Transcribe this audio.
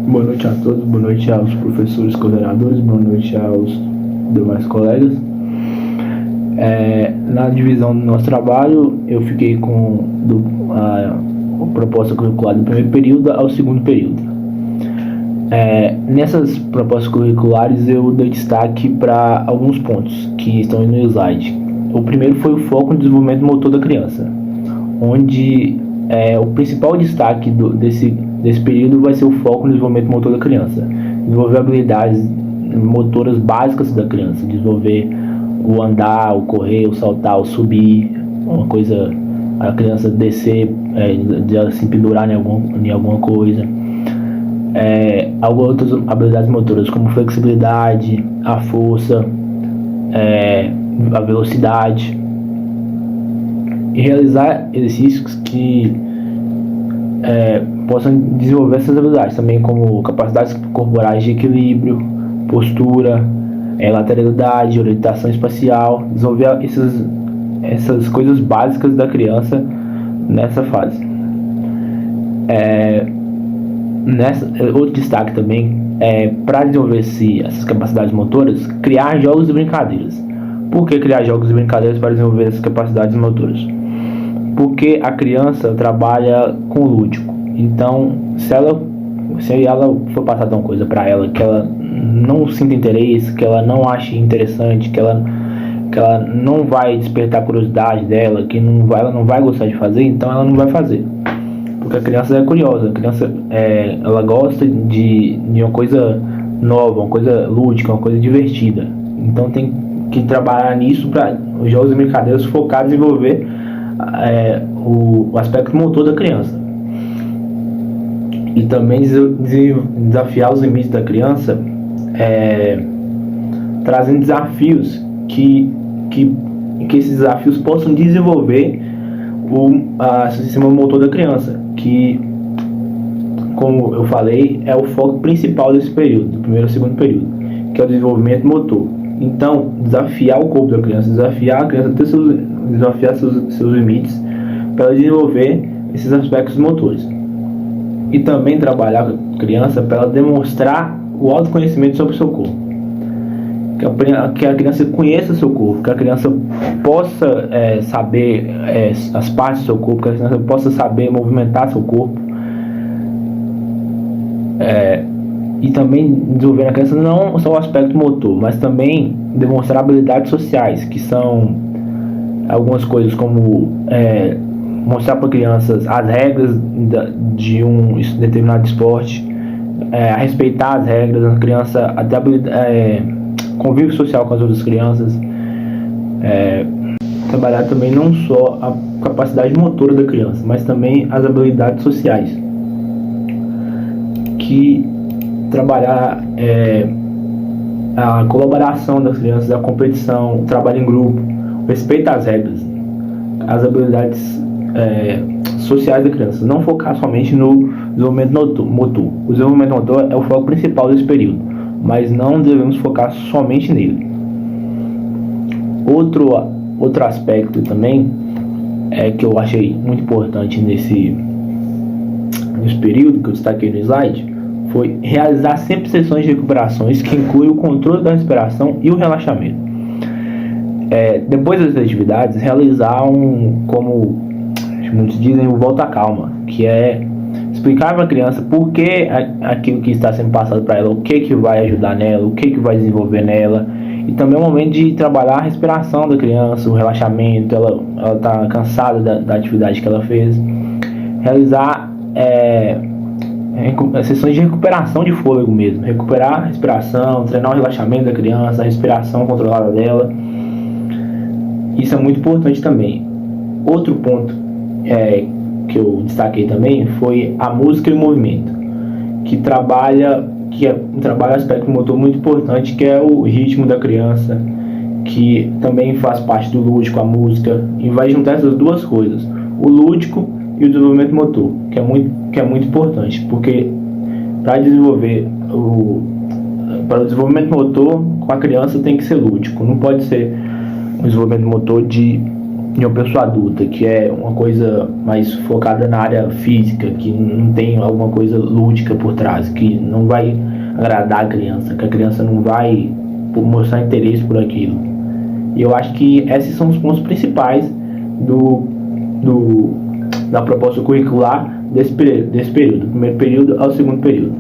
Boa noite a todos, boa noite aos professores coordenadores, boa noite aos demais colegas. Na divisão do nosso trabalho, eu fiquei com a proposta curricular do primeiro período ao segundo período. Nessas propostas curriculares, eu dei destaque para alguns pontos que estão aí no slide. O primeiro foi o foco no desenvolvimento motor da criança, onde o principal destaque desse período vai ser o foco no desenvolvimento motor da criança. Desenvolver habilidades motoras básicas da criança, desenvolver o andar, o correr, o saltar, o subir, uma coisa, a criança descer, de se pendurar em alguma coisa. Algumas outras habilidades motoras como flexibilidade, a força, a velocidade, e realizar exercícios que possam desenvolver essas habilidades, também como capacidades corporais de equilíbrio, postura, lateralidade, orientação espacial, desenvolver essas coisas básicas da criança nessa fase. Outro destaque também para desenvolver essas capacidades motoras, criar jogos e brincadeiras. Por que criar jogos e brincadeiras para desenvolver essas capacidades motoras? Porque a criança trabalha com o lúdico. Então, se ela for passar uma coisa para ela que ela não sinta interesse, que ela não ache interessante, que ela não vai despertar a curiosidade dela, que ela não vai gostar de fazer, então ela não vai fazer. Porque a criança é curiosa, a criança ela gosta de uma coisa nova, uma coisa lúdica, uma coisa divertida. Então tem que trabalhar nisso para os jogos e brincadeiras focar em desenvolver o aspecto motor da criança. E também desafiar os limites da criança, trazendo desafios que esses desafios possam desenvolver o sistema motor da criança, que, como eu falei, é o foco principal desse período, do primeiro e segundo período, que é o desenvolvimento motor. Então, desafiar o corpo da criança, desafiar a criança a desafiar seus limites para desenvolver esses aspectos motores. E também trabalhar com a criança para ela demonstrar o autoconhecimento sobre o seu corpo. Que a criança conheça o seu corpo, que a criança possa saber as partes do seu corpo, que a criança possa saber movimentar seu corpo. E também desenvolver na criança não só o aspecto motor, mas também demonstrar habilidades sociais, que são algumas coisas como mostrar para crianças as regras de um determinado esporte, a respeitar as regras da criança, até convívio social com as outras crianças, trabalhar também não só a capacidade motora da criança, mas também as habilidades sociais, que trabalhar a colaboração das crianças, a competição, o trabalho em grupo, o respeito às regras, as habilidades sociais da criança, não focar somente no desenvolvimento motor. O desenvolvimento motor é o foco principal desse período, mas não devemos focar somente nele. Outro aspecto também que eu achei muito importante nesse período, que eu destaquei no slide, foi realizar sempre sessões de recuperações que incluem o controle da respiração e o relaxamento. Depois das atividades, realizar como muitos dizem, o volta à calma, que é explicar para a criança por que aquilo que está sendo passado para ela, o que vai ajudar nela, o que vai desenvolver nela. E também é o momento de trabalhar a respiração da criança, o relaxamento, ela está cansada da atividade que ela fez. Realizar sessões de recuperação de fôlego mesmo, recuperar a respiração, treinar o relaxamento da criança, a respiração controlada dela. Isso é muito importante também. Outro ponto que eu destaquei também foi a música e o movimento, que trabalha um aspecto motor muito importante, que é o ritmo da criança, que também faz parte do lúdico, a música, e vai juntar essas duas coisas, o lúdico e o desenvolvimento motor, que é muito importante, porque para o desenvolvimento motor com a criança tem que ser lúdico, não pode ser um desenvolvimento motor de de uma pessoa adulta, que é uma coisa mais focada na área física, que não tem alguma coisa lúdica por trás, que não vai agradar a criança, que a criança não vai mostrar interesse por aquilo. E eu acho que esses são os pontos principais da proposta curricular desse período, do primeiro período ao segundo período.